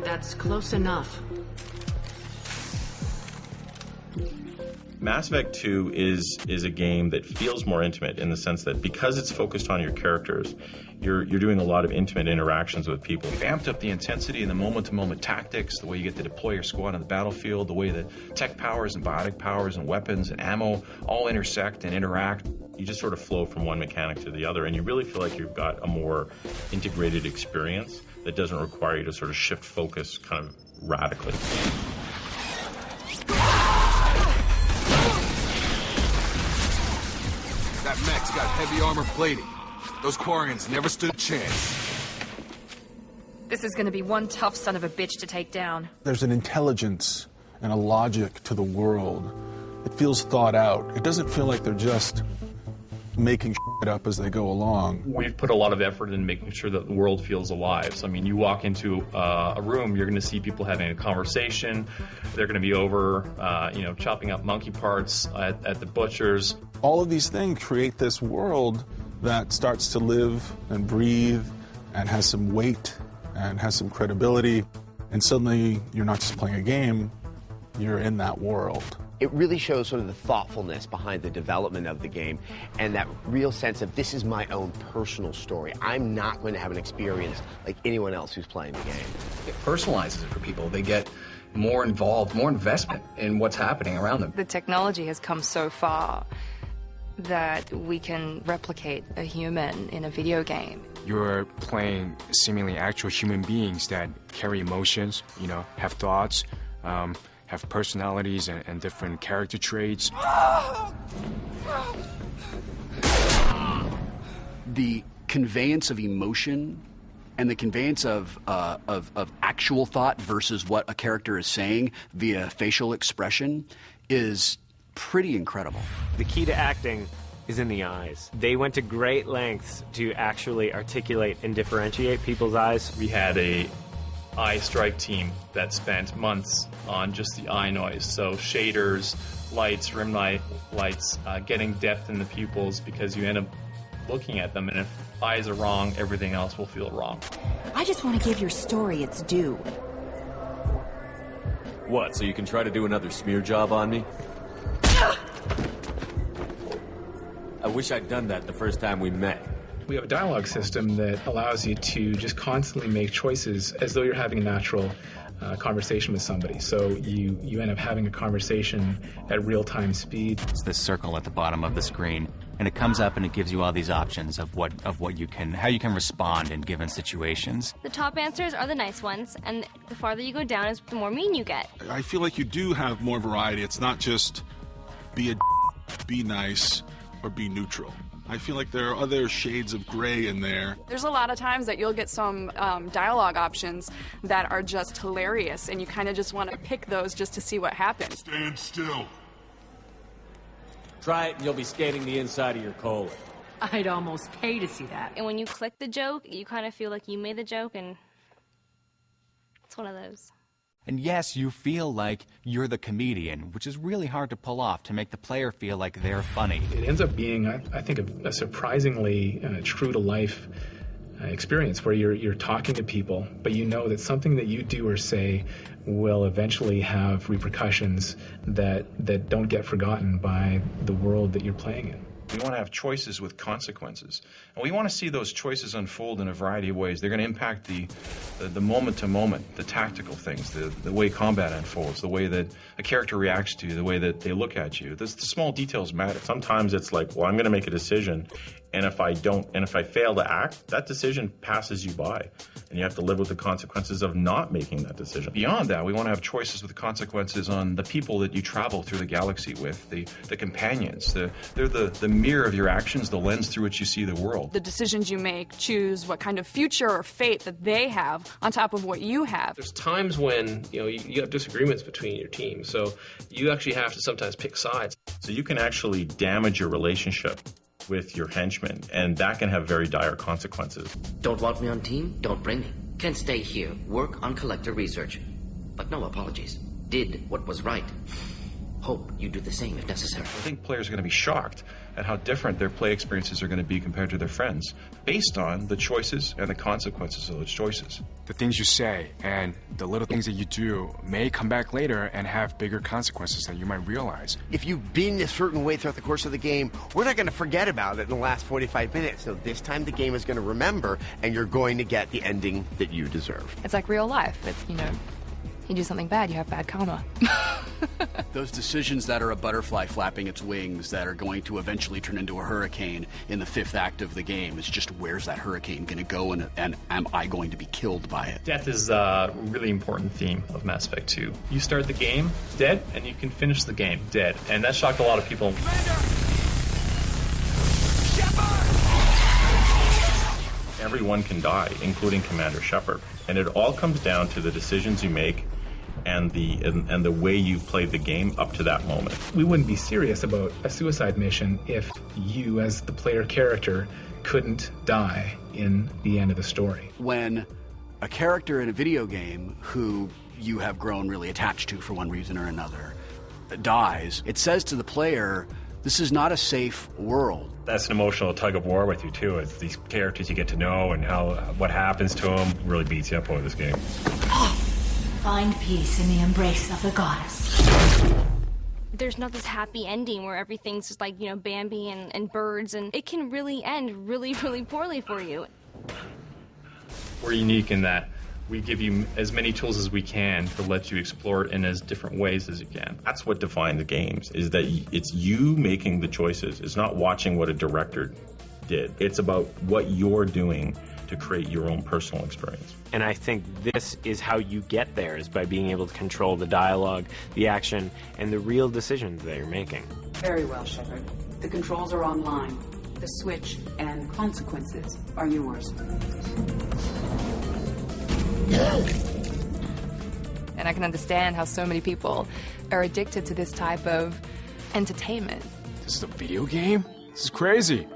That's close enough. Mass Effect 2 is a game that feels more intimate in the sense that because it's focused on your characters, you're doing a lot of intimate interactions with people. We've amped up the intensity and the moment-to-moment tactics, the way you get to deploy your squad on the battlefield, the way the tech powers and biotic powers and weapons and ammo all intersect and interact. You just sort of flow from one mechanic to the other, and you really feel like you've got a more integrated experience that doesn't require you to sort of shift focus kind of radically. That mech's got heavy armor plating. Those Quarians never stood a chance. This is gonna be one tough son of a bitch to take down. There's an intelligence and a logic to the world. It feels thought out. It doesn't feel like they're just making shit up as they go along. We've put a lot of effort in making sure that the world feels alive. So, I mean, you walk into a room, you're going to see people having a conversation. They're going to be over, chopping up monkey parts at the butcher's. All of these things create this world that starts to live and breathe and has some weight and has some credibility. And suddenly, you're not just playing a game, you're in that world. It really shows sort of the thoughtfulness behind the development of the game and that real sense of this is my own personal story. I'm not going to have an experience like anyone else who's playing the game. It personalizes it for people. They get more involved, more investment in what's happening around them. The technology has come so far that we can replicate a human in a video game. You're playing seemingly actual human beings that carry emotions, have thoughts, have personalities and different character traits. The conveyance of emotion and the conveyance of actual thought versus what a character is saying via facial expression is pretty incredible. The key to acting is in the eyes. They went to great lengths to actually articulate and differentiate people's eyes. We had a eye strike team that spent months on just the eye noise. So shaders, lights, rim lights, getting depth in the pupils because you end up looking at them and if eyes are wrong, everything else will feel wrong. I just want to give your story its due. What, so you can try to do another smear job on me? I wish I'd done that the first time we met. We have a dialogue system that allows you to just constantly make choices as though you're having a natural conversation with somebody. So you end up having a conversation at real-time speed. It's this circle at the bottom of the screen, and it comes up and it gives you all these options of how you can respond in given situations. The top answers are the nice ones, and the farther you go down is the more mean you get. I feel like you do have more variety. It's not just be nice, or be neutral. I feel like there are other shades of gray in there. There's a lot of times that you'll get some dialogue options that are just hilarious, and you kind of just want to pick those just to see what happens. Stand still. Try it and you'll be scanning the inside of your colon. I'd almost pay to see that. And when you click the joke, you kind of feel like you made the joke, and it's one of those. And yes, you feel like you're the comedian, which is really hard to pull off to make the player feel like they're funny. It ends up being, I think, a surprisingly true-to-life experience where you're talking to people, but you know that something that you do or say will eventually have repercussions that don't get forgotten by the world that you're playing in. We want to have choices with consequences. And we want to see those choices unfold in a variety of ways. They're going to impact the moment-to-moment, the tactical things, the way combat unfolds, the way that a character reacts to you, the way that they look at you. The small details matter. Sometimes it's like, well, I'm going to make a decision, and if I fail to act, that decision passes you by. And you have to live with the consequences of not making that decision. Beyond that, we want to have choices with consequences on the people that you travel through the galaxy with, the companions. They're the mirror of your actions, the lens through which you see the world. The decisions you make choose what kind of future or fate that they have on top of what you have. There's times when you have disagreements between your team, so you actually have to sometimes pick sides. So you can actually damage your relationship with your henchmen, and that can have very dire consequences. Don't want me on team? Don't bring me. Can stay here, work on collector research. But no apologies. Did what was right. Hope you do the same if necessary. I think players are going to be shocked at how different their play experiences are going to be compared to their friends, based on the choices and the consequences of those choices. The things you say and the little things that you do may come back later and have bigger consequences than you might realize. If you've been a certain way throughout the course of the game, we're not going to forget about it in the last 45 minutes. So this time the game is going to remember, and you're going to get the ending that you deserve. It's like real life. It's, you know, you do something bad, you have bad karma. Those decisions that are a butterfly flapping its wings that are going to eventually turn into a hurricane in the 5th act of the game is just, where's that hurricane going to go, and am I going to be killed by it? Death is a really important theme of Mass Effect 2. You start the game dead, and you can finish the game dead. And that shocked a lot of people. Everyone can die, including Commander Shepard. And it all comes down to the decisions you make and the way you played the game up to that moment. We wouldn't be serious about a suicide mission if you, as the player character, couldn't die in the end of the story. When a character in a video game who you have grown really attached to for one reason or another dies, it says to the player, this is not a safe world. That's an emotional tug of war with you too. It's these characters you get to know and what happens to them really beats you up over this game. Find peace in the embrace of the goddess. There's not this happy ending where everything's just like, you know, Bambi and birds, and it can really end really, really poorly for you. We're unique in that we give you as many tools as we can to let you explore it in as different ways as you can. That's what defines the games, is that it's you making the choices. It's not watching what a director did. It's about what you're doing to create your own personal experience. And I think this is how you get there, is by being able to control the dialogue, the action, and the real decisions that you're making. Very well, Shepard. The controls are online. The switch and consequences are yours. And I can understand how so many people are addicted to this type of entertainment. This is a video game? This is crazy.